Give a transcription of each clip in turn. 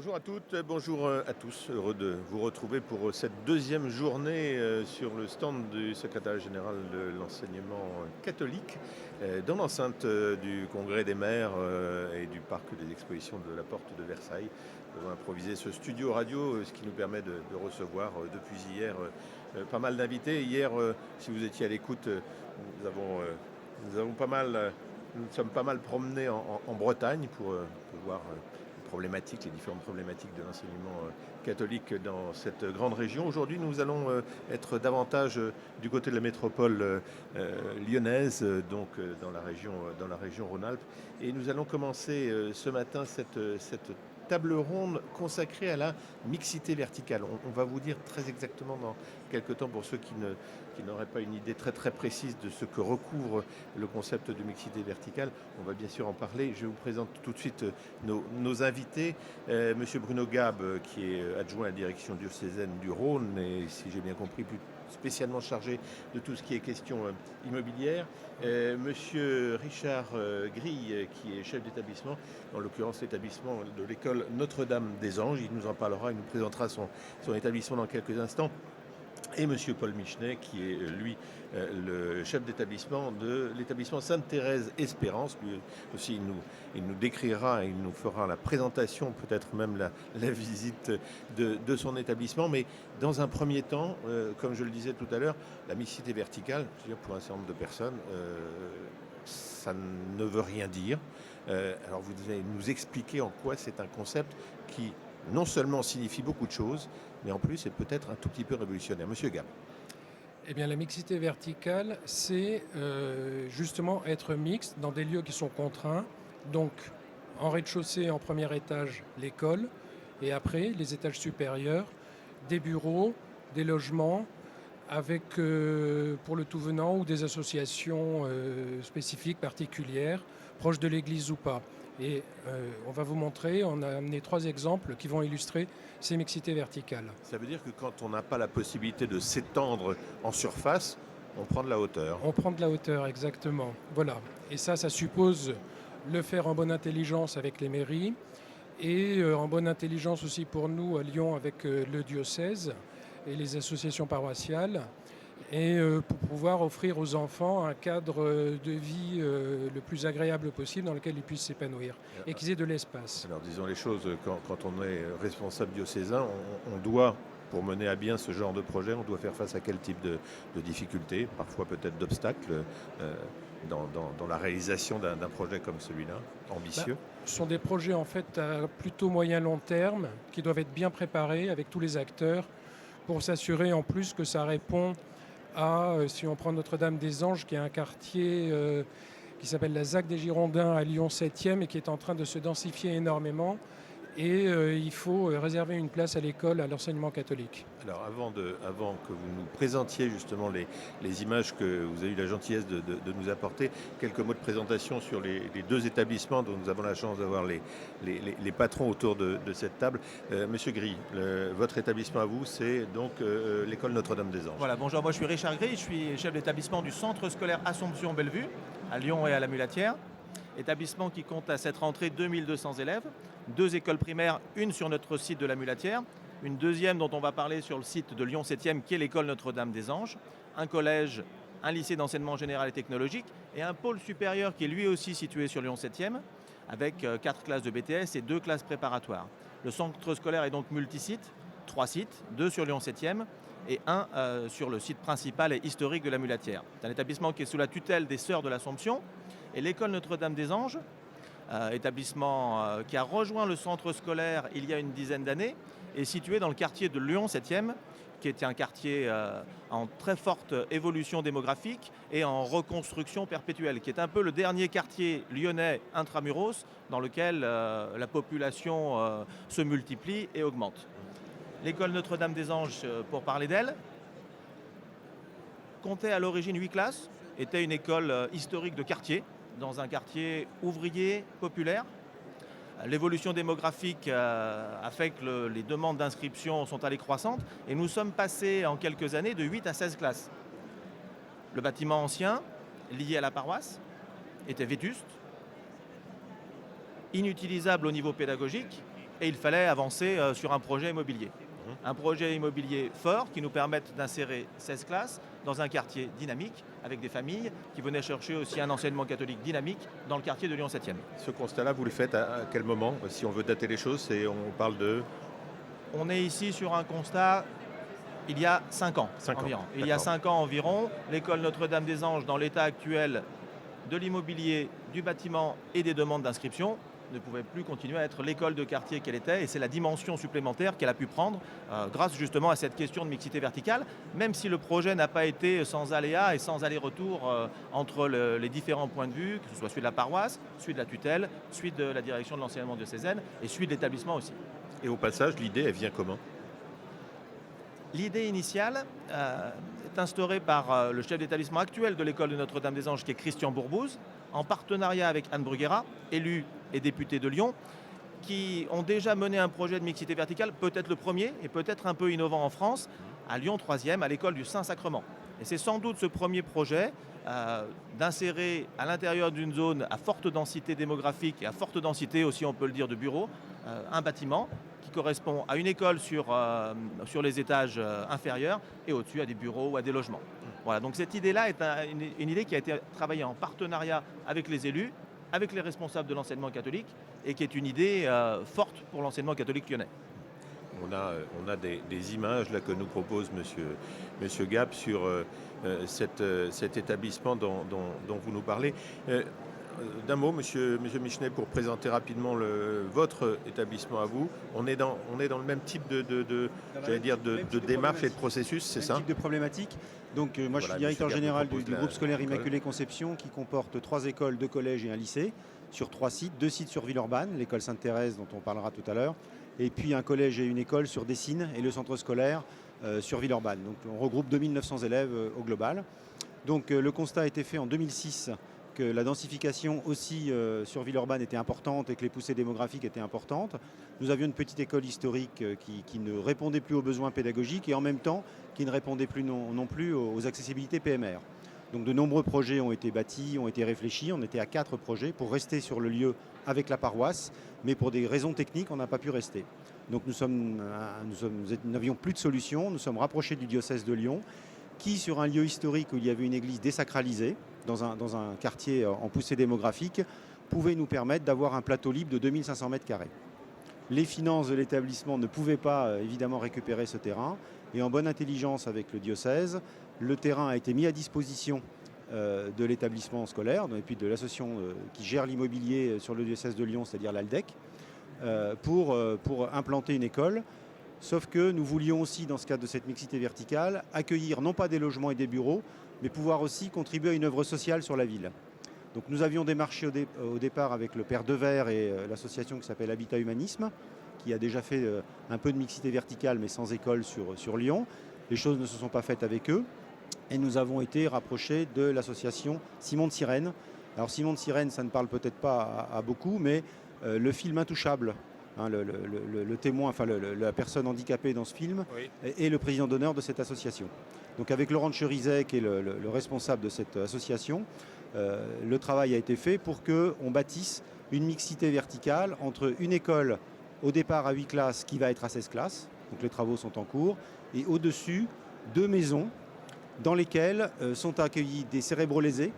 Bonjour à toutes, bonjour à tous. Heureux de vous retrouver pour cette deuxième journée sur le stand du secrétaire général de l'enseignement catholique dans l'enceinte du Congrès des maires et du parc des expositions de la Porte de Versailles. Nous avons improvisé ce studio radio, ce qui nous permet de recevoir depuis hier pas mal d'invités. Hier, si vous étiez à l'écoute, nous nous sommes pas mal promenés en Bretagne pour voir les différentes problématiques de l'enseignement catholique dans cette grande région. Aujourd'hui, nous allons être davantage du côté de la métropole lyonnaise, donc dans la région Rhône-Alpes. Et nous allons commencer ce matin cette table ronde consacrée à la mixité verticale. On va vous dire très exactement dans quelques temps, pour ceux qui n'auraient pas une idée très très précise de ce que recouvre le concept de mixité verticale. On va bien sûr en parler. Je vous présente tout de suite nos invités. Monsieur Bruno Gab, qui est adjoint à la direction diocésaine du Rhône, et si j'ai bien compris, plus spécialement chargé de tout ce qui est question immobilière. Monsieur Richard Grille, qui est chef d'établissement, en l'occurrence l'établissement de l'école Notre-Dame des Anges. Il nous en parlera, il nous présentera son établissement dans quelques instants. Et monsieur Paul Michenet, qui est lui le chef d'établissement de l'établissement Sainte-Thérèse Espérance. Lui aussi, il nous décrira, il nous fera la présentation, peut-être même la visite de son établissement. Mais dans un premier temps, comme je le disais tout à l'heure, la mixité verticale, pour un certain nombre de personnes, ça ne veut rien dire. Alors vous allez nous expliquer en quoi c'est un concept qui non seulement signifie beaucoup de choses, mais en plus est peut-être un tout petit peu révolutionnaire. Monsieur Gab. Eh bien, la mixité verticale, c'est justement être mixte dans des lieux qui sont contraints. Donc, en rez-de-chaussée, en premier étage, l'école, et après, les étages supérieurs, des bureaux, des logements, avec, pour le tout venant, ou des associations spécifiques, particulières, proches de l'église ou pas. Et on va vous montrer, on a amené 3 exemples qui vont illustrer ces mixités verticales. Ça veut dire que quand on n'a pas la possibilité de s'étendre en surface, on prend de la hauteur. On prend de la hauteur, exactement. Voilà. Et ça suppose le faire en bonne intelligence avec les mairies et en bonne intelligence aussi pour nous à Lyon avec le diocèse et les associations paroissiales, et pour pouvoir offrir aux enfants un cadre de vie le plus agréable possible dans lequel ils puissent s'épanouir et qu'ils aient de l'espace. Alors disons les choses, quand on est responsable diocésain, on doit, pour mener à bien ce genre de projet, on doit faire face à quel type de difficultés, parfois peut-être d'obstacles dans la réalisation d'un projet comme celui-là, ambitieux. Ce sont des projets en fait à plutôt moyen-long terme qui doivent être bien préparés avec tous les acteurs pour s'assurer en plus que ça répond à, si on prend Notre-Dame des Anges, qui est un quartier qui s'appelle la ZAC des Girondins à Lyon 7e et qui est en train de se densifier énormément. Et il faut réserver une place à l'école, à l'enseignement catholique. Alors avant que vous nous présentiez justement les images que vous avez eu la gentillesse de nous apporter, quelques mots de présentation sur les 2 établissements dont nous avons la chance d'avoir les patrons autour de cette table. Monsieur Gris, votre établissement à vous, c'est donc l'école Notre-Dame des Anges. Voilà, bonjour, moi je suis Richard Gris, je suis chef d'établissement du centre scolaire Assomption Bellevue, à Lyon et à la Mulatière. Établissement qui compte à cette rentrée 2200 élèves, 2 écoles primaires, une sur notre site de la Mulatière, une deuxième dont on va parler sur le site de Lyon 7e qui est l'école Notre-Dame des Anges, un collège, un lycée d'enseignement général et technologique et un pôle supérieur qui est lui aussi situé sur Lyon 7e avec 4 classes de BTS et 2 classes préparatoires. Le centre scolaire est donc multisite, 3 sites, 2 sur Lyon 7e et 1 sur le site principal et historique de la Mulatière. C'est un établissement qui est sous la tutelle des Sœurs de l'Assomption. Et l'école Notre-Dame des Anges, établissement qui a rejoint le centre scolaire il y a une dizaine d'années, est situé dans le quartier de Lyon 7e, qui était un quartier en très forte évolution démographique et en reconstruction perpétuelle, qui est un peu le dernier quartier lyonnais intramuros dans lequel la population se multiplie et augmente. L'école Notre-Dame des Anges, pour parler d'elle, comptait à l'origine 8 classes, était une école historique de quartier, dans un quartier ouvrier populaire. L'évolution démographique a fait que les demandes d'inscription sont allées croissantes et nous sommes passés en quelques années de 8 à 16 classes. Le bâtiment ancien, lié à la paroisse, était vétuste, inutilisable au niveau pédagogique et il fallait avancer sur un projet immobilier. Un projet immobilier fort qui nous permette d'insérer 16 classes dans un quartier dynamique avec des familles qui venaient chercher aussi un enseignement catholique dynamique dans le quartier de Lyon 7e. Ce constat-là, vous le faites à quel moment? Si on veut dater les choses, on parle de... On est ici sur un constat il y a 5 ans environ. Il y a 5 ans environ, l'école Notre-Dame-des-Anges, dans l'état actuel de l'immobilier, du bâtiment et des demandes d'inscription, ne pouvait plus continuer à être l'école de quartier qu'elle était, et c'est la dimension supplémentaire qu'elle a pu prendre grâce justement à cette question de mixité verticale, même si le projet n'a pas été sans aléas et sans aller-retour entre les différents points de vue, que ce soit celui de la paroisse, celui de la tutelle, celui de la direction de l'enseignement diocésaine et celui de l'établissement aussi. Et au passage, l'idée, elle vient comment? L'idée initiale est instaurée par le chef d'établissement actuel de l'école de Notre-Dame-des-Anges, qui est Christian Bourbouze, en partenariat avec Anne Bruguera, élue et députée de Lyon, qui ont déjà mené un projet de mixité verticale, peut-être le premier et peut-être un peu innovant en France, à Lyon 3e, à l'école du Saint-Sacrement. Et c'est sans doute ce premier projet d'insérer à l'intérieur d'une zone à forte densité démographique et à forte densité aussi, on peut le dire, de bureaux, un bâtiment qui correspond à une école sur les étages inférieurs et au-dessus à des bureaux ou à des logements. Voilà, donc cette idée-là est une idée qui a été travaillée en partenariat avec les élus, avec les responsables de l'enseignement catholique et qui est une idée forte pour l'enseignement catholique lyonnais. On a des images là, que nous propose Monsieur Gap sur cet établissement dont vous nous parlez. D'un mot, Monsieur Michenet, pour présenter rapidement votre établissement à vous. On est dans le même type de démarche et de processus, c'est ça? Type de problématique. Donc moi je suis directeur général du groupe scolaire Immaculée Conception qui comporte 3 écoles, 2 collèges et un lycée sur 3 sites, 2 sites sur Villeurbanne, l'école Sainte-Thérèse dont on parlera tout à l'heure, et puis un collège et une école sur Dessines et le centre scolaire sur Villeurbanne. Donc on regroupe 2900 élèves au global. Donc le constat a été fait en 2006 que la densification aussi sur Villeurbanne était importante et que les poussées démographiques étaient importantes. Nous avions une petite école historique qui ne répondait plus aux besoins pédagogiques et en même temps qui ne répondait plus non plus aux accessibilités PMR. Donc de nombreux projets ont été bâtis, ont été réfléchis. On était à 4 projets pour rester sur le lieu avec la paroisse, mais pour des raisons techniques, on n'a pas pu rester. Donc nous n'avions plus de solution. Nous sommes rapprochés du diocèse de Lyon, qui sur un lieu historique où il y avait une église désacralisée, dans un quartier en poussée démographique, pouvait nous permettre d'avoir un plateau libre de 2500 mètres carrés. Les finances de l'établissement ne pouvaient pas évidemment récupérer ce terrain, et en bonne intelligence avec le diocèse, le terrain a été mis à disposition de l'établissement scolaire et puis de l'association qui gère l'immobilier sur le diocèse de Lyon, c'est-à-dire l'ALDEC, pour implanter une école. Sauf que nous voulions aussi, dans ce cadre de cette mixité verticale, accueillir non pas des logements et des bureaux, mais pouvoir aussi contribuer à une œuvre sociale sur la ville. Donc nous avions démarché au départ avec le père Devers et l'association qui s'appelle Habitat Humanisme, qui a déjà fait un peu de mixité verticale, mais sans école sur Lyon. Les choses ne se sont pas faites avec eux. Et nous avons été rapprochés de l'association Simon de Sirène. Alors Simon de Sirène, ça ne parle peut-être pas à beaucoup, mais le film Intouchable, hein, le témoin, enfin la personne handicapée dans ce film, oui, est le président d'honneur de cette association. Donc avec Laurent Cherizet, qui est le responsable de cette association, le travail a été fait pour qu'on bâtisse une mixité verticale entre une école au départ à 8 classes qui va être à 16 classes, donc les travaux sont en cours, et au-dessus 2 maisons dans lesquelles sont accueillis des cérébrolésés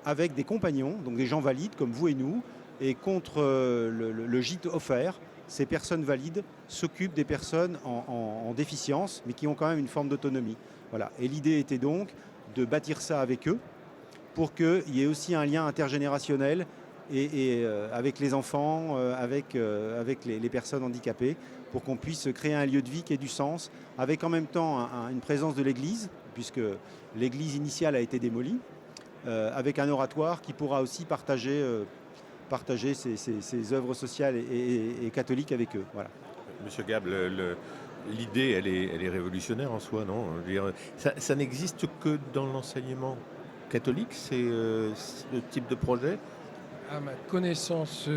avec des compagnons, donc des gens valides comme vous et nous, et contre le gîte offert, ces personnes valides s'occupent des personnes en déficience, mais qui ont quand même une forme d'autonomie. Voilà. Et l'idée était donc de bâtir ça avec eux pour qu'il y ait aussi un lien intergénérationnel et avec les enfants, avec les personnes handicapées, pour qu'on puisse créer un lieu de vie qui ait du sens, avec en même temps une présence de l'église, puisque l'église initiale a été démolie, avec un oratoire qui pourra aussi partager ces œuvres sociales et catholiques avec eux. Voilà. Monsieur Gab, l'idée, elle est révolutionnaire en soi, non? Je veux dire, ça n'existe que dans l'enseignement catholique, c'est ce type de projet? À ma connaissance,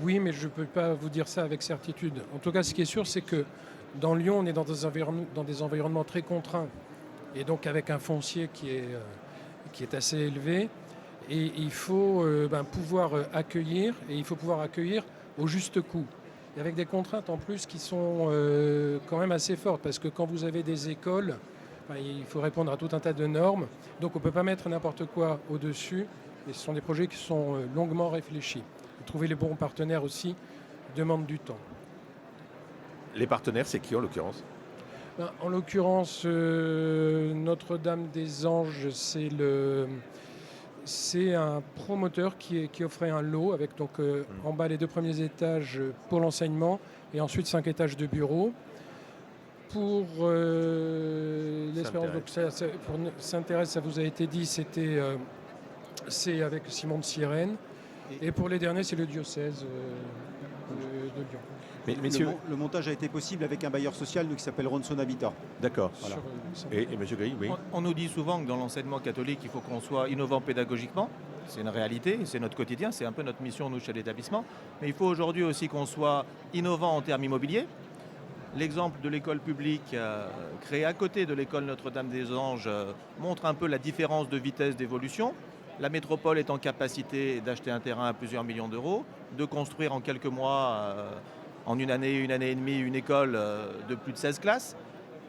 oui, mais je ne peux pas vous dire ça avec certitude. En tout cas, ce qui est sûr, c'est que dans Lyon, on est dans des environnements très contraints, et donc avec un foncier qui est assez élevé. Et il faut pouvoir accueillir, et il faut pouvoir accueillir au juste coût. et avec des contraintes en plus qui sont quand même assez fortes, parce que quand vous avez des écoles, il faut répondre à tout un tas de normes, donc on ne peut pas mettre n'importe quoi au-dessus, et ce sont des projets qui sont longuement réfléchis. Trouver les bons partenaires aussi demande du temps. Les partenaires, c'est qui en l'occurrence? En l'occurrence, Notre-Dame-des-Anges, c'est un promoteur qui offrait un lot avec donc, en bas les 2 premiers étages pour l'enseignement et ensuite 5 étages de bureaux. Pour l'espérance, pour Sainte-Thérèse, ça vous a été dit, c'est avec Simon de Cyrène. Et pour les derniers, c'est le diocèse de Lyon. Mais le montage a été possible avec un bailleur social qui s'appelle Ronson Habitat. D'accord. Voilà. Et M. Gris, oui. On nous dit souvent que dans l'enseignement catholique, il faut qu'on soit innovant pédagogiquement. C'est une réalité, c'est notre quotidien, c'est un peu notre mission, nous, chez l'établissement. Mais il faut aujourd'hui aussi qu'on soit innovant en termes immobiliers. L'exemple de l'école publique créée à côté de l'école Notre-Dame-des-Anges montre un peu la différence de vitesse d'évolution. La métropole est en capacité d'acheter un terrain à plusieurs millions d'euros, de construire en quelques mois, en une année et demie, une école de plus de 16 classes.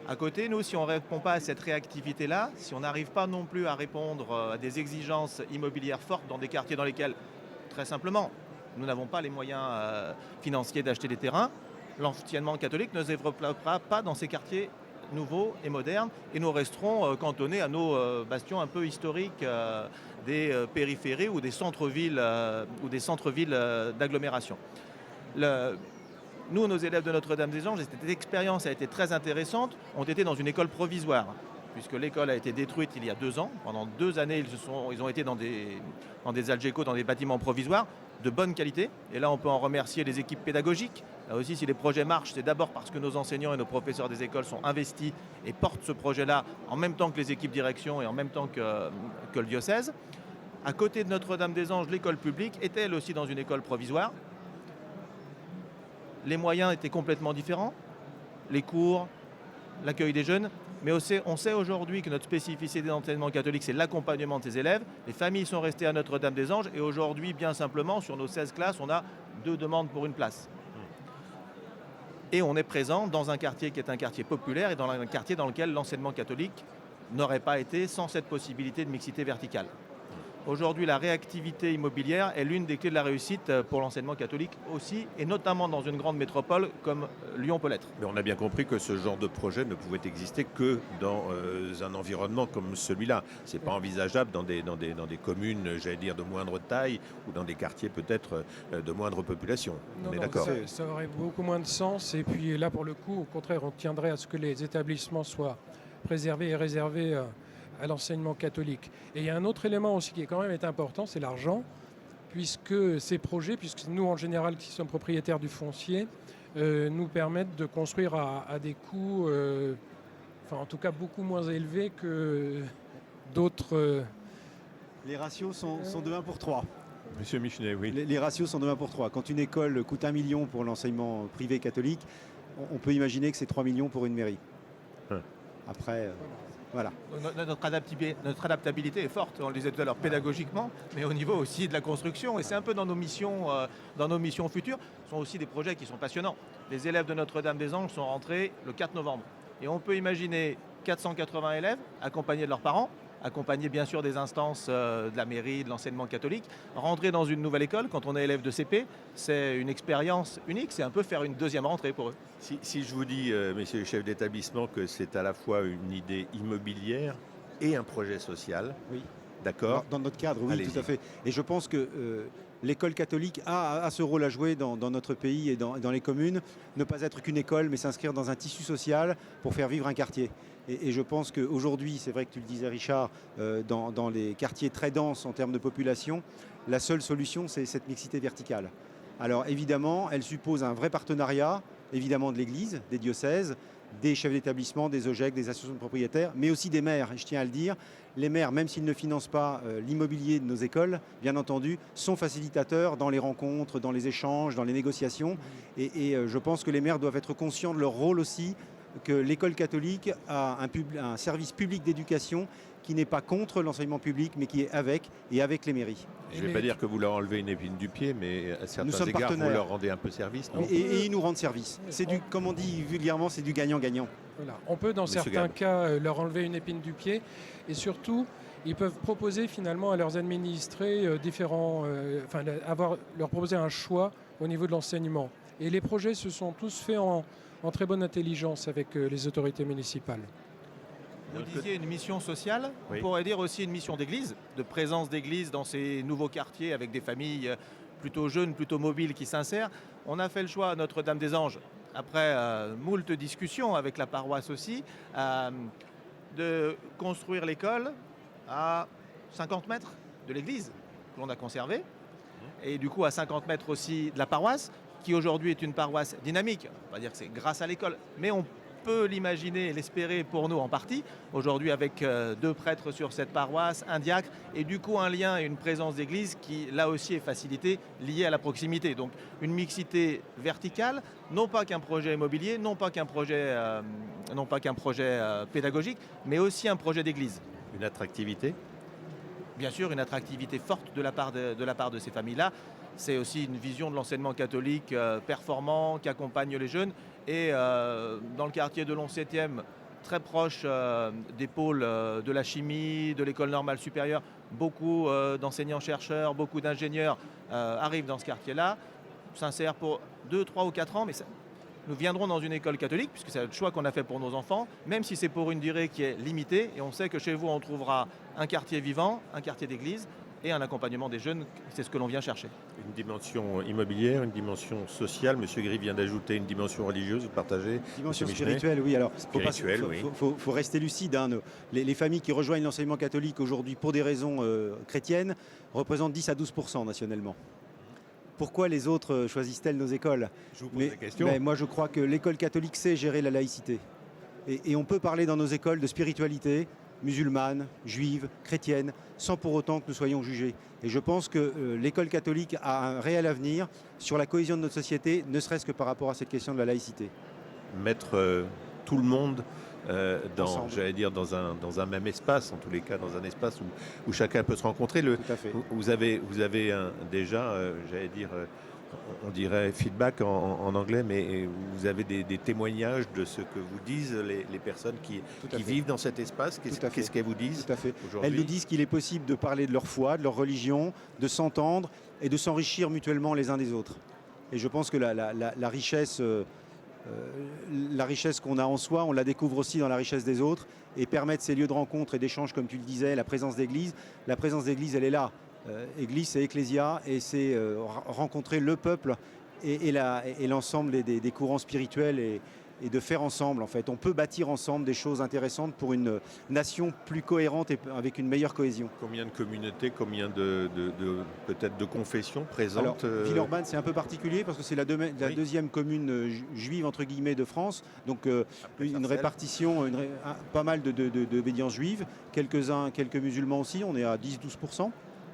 À côté, nous, si on ne répond pas à cette réactivité-là, si on n'arrive pas non plus à répondre à des exigences immobilières fortes dans des quartiers dans lesquels, très simplement, nous n'avons pas les moyens financiers d'acheter des terrains, l'enseignement catholique ne se développera pas dans ces quartiers nouveaux et modernes et nous resterons cantonnés à nos bastions un peu historiques des périphéries ou des centres-villes d'agglomération. Nous, nos élèves de Notre-Dame-des-Anges, cette expérience a été très intéressante, ont été dans une école provisoire, puisque l'école a été détruite il y a 2 ans. Pendant 2 années, ils ont été dans des algécos, dans des bâtiments provisoires de bonne qualité. Et là, on peut en remercier les équipes pédagogiques. Là aussi, si les projets marchent, c'est d'abord parce que nos enseignants et nos professeurs des écoles sont investis et portent ce projet-là en même temps que les équipes direction et en même temps que le diocèse. À côté de Notre-Dame-des-Anges, l'école publique était elle aussi dans une école provisoire. Les moyens étaient complètement différents, les cours, l'accueil des jeunes, mais on sait aujourd'hui que notre spécificité d'enseignement catholique, c'est l'accompagnement de ces élèves. Les familles sont restées à Notre-Dame-des-Anges et aujourd'hui, bien simplement, sur nos 16 classes, on a 2 demandes pour une place. Et on est présent dans un quartier qui est un quartier populaire et dans un quartier dans lequel l'enseignement catholique n'aurait pas été sans cette possibilité de mixité verticale. Aujourd'hui, la réactivité immobilière est l'une des clés de la réussite pour l'enseignement catholique aussi, et notamment dans une grande métropole comme Lyon peut l'être. Mais on a bien compris que ce genre de projet ne pouvait exister que dans un environnement comme celui-là. Ce n'est pas envisageable dans des communes, j'allais dire, de moindre taille ou dans des quartiers peut-être de moindre population. On est d'accord. Ça aurait beaucoup moins de sens. Et puis là, pour le coup, au contraire, on tiendrait à ce que les établissements soient préservés et réservés à l'enseignement catholique. Et il y a un autre élément aussi qui est quand même important, c'est l'argent, puisque ces projets, puisque nous en général qui sommes propriétaires du foncier, nous permettent de construire à des coûts, en tout cas beaucoup moins élevés que d'autres. Les ratios sont de 1 pour 3. Monsieur Michenet, oui. Les ratios sont de 1 pour 3. Quand une école coûte 1 million pour l'enseignement privé catholique, on peut imaginer que c'est 3 millions pour une mairie. Après... Voilà. Notre adaptabilité est forte, on le disait tout à l'heure, pédagogiquement, mais au niveau aussi de la construction. Et c'est un peu dans nos missions futures, ce sont aussi des projets qui sont passionnants. Les élèves de Notre-Dame-des-Anges sont rentrés le 4 novembre. Et on peut imaginer 480 élèves accompagnés de leurs parents, accompagnés bien sûr des instances de la mairie, de l'enseignement catholique. Rentrer dans une nouvelle école, quand on est élève de CP, c'est une expérience unique, c'est un peu faire une deuxième rentrée pour eux. Si je vous dis, messieurs les chefs d'établissement, que c'est à la fois une idée immobilière et un projet social, oui. D'accord. Dans notre cadre, oui, tout à fait. Et je pense que l'école catholique a ce rôle à jouer dans notre pays et dans les communes. Ne pas être qu'une école, mais s'inscrire dans un tissu social pour faire vivre un quartier. Et je pense qu'aujourd'hui, c'est vrai que tu le disais Richard, dans les quartiers très denses en termes de population, la seule solution, c'est cette mixité verticale. Alors évidemment, elle suppose un vrai partenariat, évidemment de l'Église, des diocèses, des chefs d'établissement, des OGEC, des associations de propriétaires, mais aussi des maires. Et je tiens à le dire, les maires, même s'ils ne financent pas l'immobilier de nos écoles, bien entendu, sont facilitateurs dans les rencontres, dans les échanges, dans les négociations. Et je pense que les maires doivent être conscients de leur rôle aussi, que l'école catholique a un service public d'éducation qui n'est pas contre l'enseignement public, mais qui est avec et avec les mairies. Je ne vais pas dire que vous leur enlevez une épine du pied, mais à certains sommes égards, vous partenaires. leur rendez un peu service, non? Et ils nous rendent service. C'est du, comme on dit vulgairement, c'est du gagnant-gagnant. Voilà. On peut dans Monsieur certains Gall. cas leur enlever une épine du pied et surtout ils peuvent proposer finalement à leurs administrés leur proposer un choix au niveau de l'enseignement. Et les projets se sont tous faits en très bonne intelligence avec les autorités municipales. Vous disiez une mission sociale, Oui. on pourrait dire aussi une mission d'église, de présence d'église dans ces nouveaux quartiers avec des familles plutôt jeunes, plutôt mobiles qui s'insèrent. On a fait le choix à Notre-Dame-des-Anges, après moult discussions avec la paroisse aussi, de construire l'école à 50 mètres de l'église que l'on a conservée, et du coup à 50 mètres aussi de la paroisse, qui aujourd'hui est une paroisse dynamique. On va dire que c'est grâce à l'école, mais on peut l'imaginer et l'espérer pour nous en partie, aujourd'hui avec 2 prêtres sur cette paroisse, un diacre, et du coup un lien et une présence d'église qui là aussi est facilitée, liée à la proximité. Donc une mixité verticale, non pas qu'un projet immobilier, non pas qu'un projet pédagogique, mais aussi un projet d'église. Une attractivité? Bien sûr, une attractivité forte de la part de ces familles-là. C'est aussi une vision de l'enseignement catholique performant, qui accompagne les jeunes. Et dans le quartier de Long-7e, très proche des pôles de la chimie, de l'école normale supérieure, beaucoup d'enseignants-chercheurs, beaucoup d'ingénieurs arrivent dans ce quartier-là, s'insèrent pour 2, 3 ou 4 ans, mais nous viendrons dans une école catholique, puisque c'est le choix qu'on a fait pour nos enfants, même si c'est pour une durée qui est limitée. Et on sait que chez vous, on trouvera un quartier vivant, un quartier d'église et un accompagnement des jeunes. C'est ce que l'on vient chercher. Une dimension immobilière, une dimension sociale. Monsieur Gris vient d'ajouter une dimension religieuse, vous partagez? Dimension Monsieur Michelet? spirituelle, oui. Alors, Spirituelle, oui. faut rester lucide. Hein. Les familles qui rejoignent l'enseignement catholique aujourd'hui pour des raisons chrétiennes représentent 10 à 12% nationalement. Pourquoi les autres choisissent-elles nos écoles? Je vous pose la question. Mais moi, je crois que l'école catholique sait gérer la laïcité. Et on peut parler dans nos écoles de spiritualité musulmane, juive, chrétienne, sans pour autant que nous soyons jugés. Et je pense que l'école catholique a un réel avenir sur la cohésion de notre société, ne serait-ce que par rapport à cette question de la laïcité. Mettre tout le monde Ensemble. j'allais dire dans un même espace, en tous les cas dans un espace où chacun peut se rencontrer. Tout à fait. Vous avez déjà, j'allais dire, on dirait feedback en anglais, mais vous avez des témoignages de ce que vous disent les personnes qui fait. vivent dans cet espace. Tout à fait. Qu'est-ce qu'elles vous disent Tout à fait. aujourd'hui? Elles nous disent qu'il est possible de parler de leur foi, de leur religion, de s'entendre et de s'enrichir mutuellement les uns des autres. Et je pense que la richesse qu'on a en soi, on la découvre aussi dans la richesse des autres, et permettre ces lieux de rencontre et d'échange, comme tu le disais, la présence d'église. La présence d'église, elle est là. Église, c'est ecclésia, et c'est rencontrer le peuple et l'ensemble des courants spirituels et de faire ensemble, en fait. On peut bâtir ensemble des choses intéressantes pour une nation plus cohérente et avec une meilleure cohésion. Combien de communautés, combien peut-être de confessions présentes? Alors, Villeurbanne, c'est un peu particulier parce que c'est la deuxième commune juive, entre guillemets, de France. Donc, une répartition, pas mal d'obédiences juives, quelques musulmans aussi, on est à 10-12%.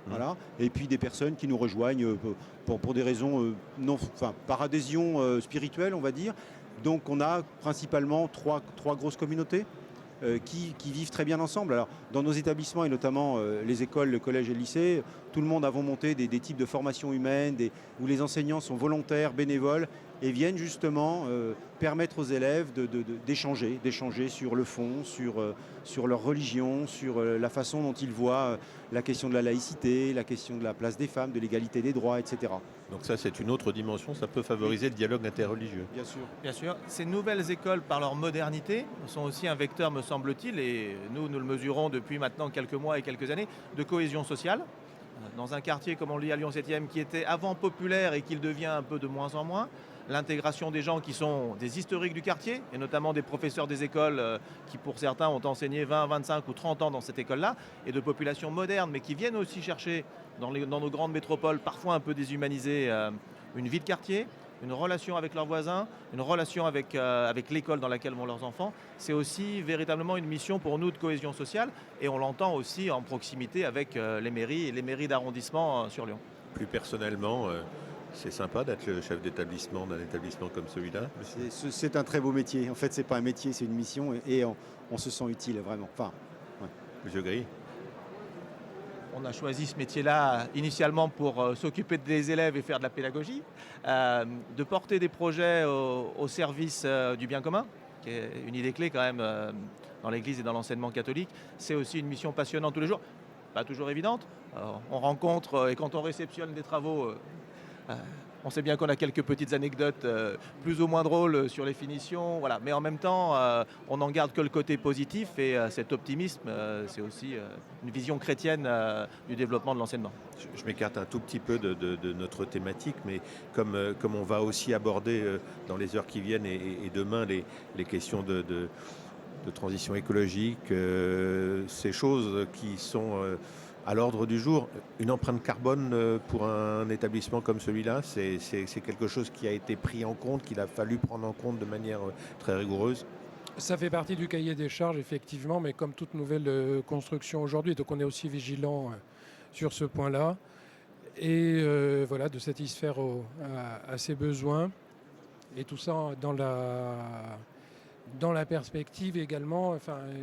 Voilà. Et puis des personnes qui nous rejoignent pour des raisons par adhésion spirituelle, on va dire. Donc on a principalement trois grosses communautés qui vivent très bien ensemble. Alors, dans nos établissements, et notamment les écoles, le collège et le lycée, tout le monde a monté des types de formations humaines où les enseignants sont volontaires, bénévoles, et viennent justement permettre aux élèves d'échanger sur le fond, sur leur religion, sur la façon dont ils voient la question de la laïcité, la question de la place des femmes, de l'égalité des droits, etc. Donc ça, c'est une autre dimension, ça peut favoriser le dialogue interreligieux. Bien sûr. Bien sûr. Ces nouvelles écoles, par leur modernité, sont aussi un vecteur, me semble-t-il, et nous le mesurons depuis maintenant quelques mois et quelques années, de cohésion sociale. Dans un quartier, comme on le dit à Lyon-7e, qui était avant populaire et qui le devient un peu de moins en moins, l'intégration des gens qui sont des historiques du quartier, et notamment des professeurs des écoles qui, pour certains, ont enseigné 20, 25 ou 30 ans dans cette école-là, et de populations modernes, mais qui viennent aussi chercher dans nos grandes métropoles, parfois un peu déshumanisées, une vie de quartier, une relation avec leurs voisins, une relation avec l'école dans laquelle vont leurs enfants. C'est aussi véritablement une mission pour nous de cohésion sociale, et on l'entend aussi en proximité avec les mairies d'arrondissement sur Lyon. Plus personnellement, c'est sympa d'être le chef d'établissement d'un établissement comme celui-là. C'est un très beau métier. En fait, c'est pas un métier, c'est une mission, et on se sent utile, vraiment. Enfin, ouais. Monsieur Gris. On a choisi ce métier-là initialement pour s'occuper des élèves et faire de la pédagogie, de porter des projets au service du bien commun, qui est une idée clé quand même dans l'Église et dans l'enseignement catholique. C'est aussi une mission passionnante tous les jours, pas toujours évidente. On rencontre et quand on réceptionne des travaux, on sait bien qu'on a quelques petites anecdotes plus ou moins drôles sur les finitions, voilà. Mais en même temps, on n'en garde que le côté positif et cet optimisme, c'est aussi une vision chrétienne du développement de l'enseignement. Je m'écarte un tout petit peu de notre thématique, mais comme on va aussi aborder dans les heures qui viennent et demain les questions de transition écologique, ces choses qui sont à l'ordre du jour, une empreinte carbone pour un établissement comme celui-là, c'est quelque chose qui a été pris en compte, qu'il a fallu prendre en compte de manière très rigoureuse. Ça fait partie du cahier des charges, effectivement, mais comme toute nouvelle construction aujourd'hui, donc on est aussi vigilant sur ce point-là. Et voilà, de satisfaire à ses besoins. Et tout ça dans la perspective également,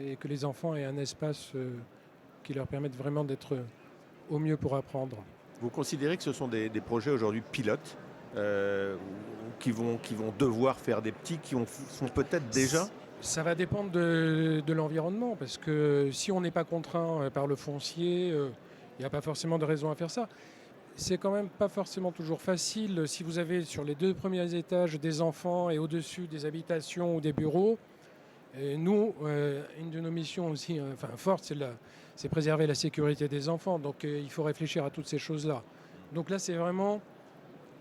et que les enfants aient un espace qui leur permettent vraiment d'être au mieux pour apprendre. Vous considérez que ce sont des projets aujourd'hui pilotes qui vont devoir faire des petits, qui font peut-être déjà? Ça va dépendre de l'environnement, parce que si on n'est pas contraint par le foncier, il n'y a pas forcément de raison à faire ça. C'est quand même pas forcément toujours facile si vous avez sur les 2 premiers étages des enfants et au-dessus des habitations ou des bureaux. Et nous, une de nos missions aussi forte, c'est préserver la sécurité des enfants. Donc il faut réfléchir à toutes ces choses-là. Donc là, c'est vraiment,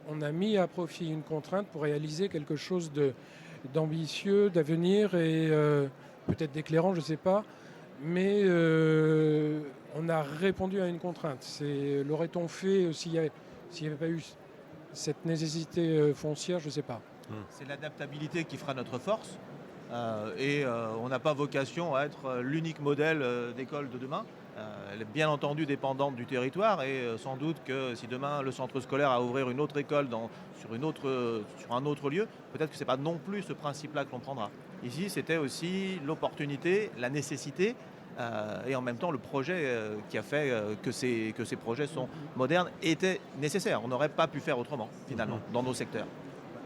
on a mis à profit une contrainte pour réaliser quelque chose d'ambitieux, d'avenir et peut-être d'éclairant, je ne sais pas. Mais on a répondu à une contrainte. L'aurait-on fait s'il n'y avait pas eu cette nécessité foncière, je ne sais pas. C'est l'adaptabilité qui fera notre force. On n'a pas vocation à être l'unique modèle d'école de demain. Elle est bien entendu dépendante du territoire et sans doute que si demain le centre scolaire a à ouvrir une autre école sur un autre lieu, peut-être que ce n'est pas non plus ce principe-là que l'on prendra. Ici, c'était aussi l'opportunité, la nécessité et en même temps le projet qui a fait que ces projets sont modernes était nécessaire. On n'aurait pas pu faire autrement finalement dans nos secteurs.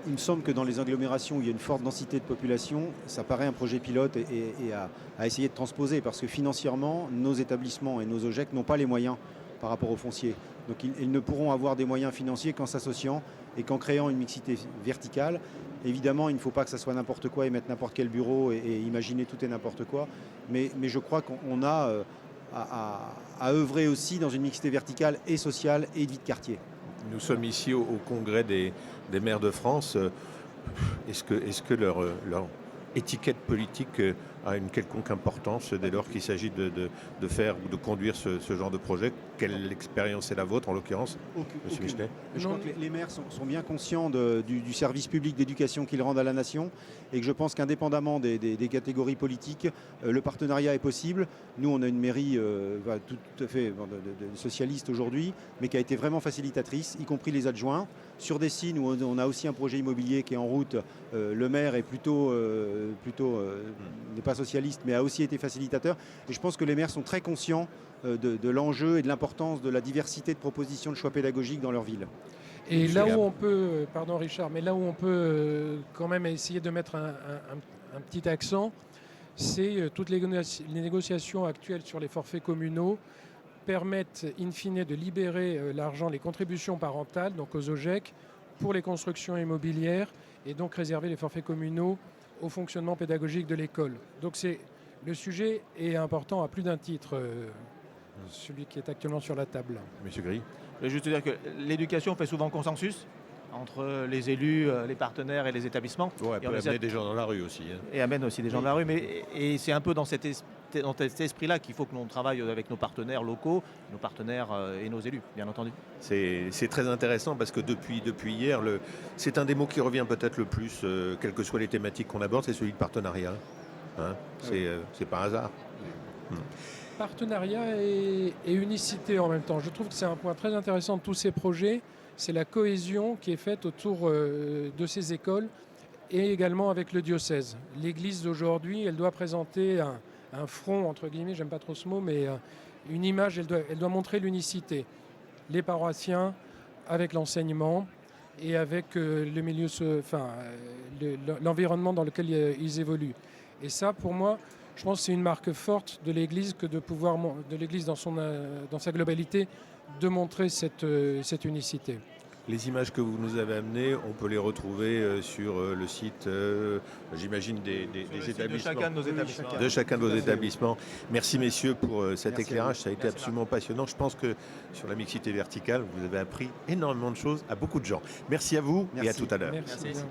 Il me semble que dans les agglomérations où il y a une forte densité de population, ça paraît un projet pilote et à essayer de transposer parce que financièrement, nos établissements et nos OGEC n'ont pas les moyens par rapport aux fonciers. Donc ils ne pourront avoir des moyens financiers qu'en s'associant et qu'en créant une mixité verticale. Évidemment, il ne faut pas que ça soit n'importe quoi et mettre n'importe quel bureau et imaginer tout et n'importe quoi. Mais je crois qu'on a à œuvrer aussi dans une mixité verticale et sociale et de vie de quartier. Nous sommes ici au congrès des maires de France. Est-ce que leur étiquette politique a une quelconque importance dès lors qu'il s'agit de faire ou de conduire ce genre de projet? Quelle expérience est la vôtre en l'occurrence, M. Michelet? Je crois que les maires sont bien conscients du service public d'éducation qu'ils rendent à la nation et que je pense qu'indépendamment des catégories politiques, le partenariat est possible. Nous, on a une mairie tout à fait de socialiste aujourd'hui, mais qui a été vraiment facilitatrice, y compris les adjoints. Sur des signes où on a aussi un projet immobilier qui est en route, le maire est plutôt n'est pas socialiste, mais a aussi été facilitateur. Et je pense que les maires sont très conscients de l'enjeu et de l'importance de la diversité de propositions de choix pédagogiques dans leur ville. Et là où on peut, pardon Richard, mais là où on peut quand même essayer de mettre un petit accent, c'est toutes les négociations actuelles sur les forfaits communaux permettent in fine de libérer l'argent, les contributions parentales, donc aux OGEC, pour les constructions immobilières et donc réserver les forfaits communaux au fonctionnement pédagogique de l'école. Donc le sujet est important à plus d'un titre, celui qui est actuellement sur la table. Monsieur Gris. Je vais juste dire que l'éducation fait souvent consensus entre les élus, les partenaires et les établissements. Ouais, elle peut amener des gens dans la rue aussi. Et amène aussi des gens dans la rue. Et c'est un peu dans cet esprit-là qu'il faut que l'on travaille avec nos partenaires locaux, nos partenaires et nos élus, bien entendu. C'est très intéressant parce que depuis hier, c'est un des mots qui revient peut-être le plus, quelles que soient les thématiques qu'on aborde, c'est celui de partenariat. Hein, c'est pas un hasard. Partenariat et unicité en même temps. Je trouve que c'est un point très intéressant de tous ces projets. C'est la cohésion qui est faite autour de ces écoles et également avec le diocèse. L'Église d'aujourd'hui, elle doit présenter un front, entre guillemets, j'aime pas trop ce mot, mais une image, elle doit montrer l'unicité. Les paroissiens avec l'enseignement et avec le milieu, l'environnement dans lequel ils évoluent. Et ça, pour moi, je pense que c'est une marque forte de l'Église que de pouvoir, de l'Église dans sa globalité, de montrer cette unicité. Les images que vous nous avez amenées, on peut les retrouver sur le site, j'imagine, des établissements. De chacun de vos établissements. Merci messieurs pour cet éclairage, ça a été absolument passionnant. Je pense que sur la mixité verticale, vous avez appris énormément de choses à beaucoup de gens. Merci à vous et à tout à l'heure. Merci.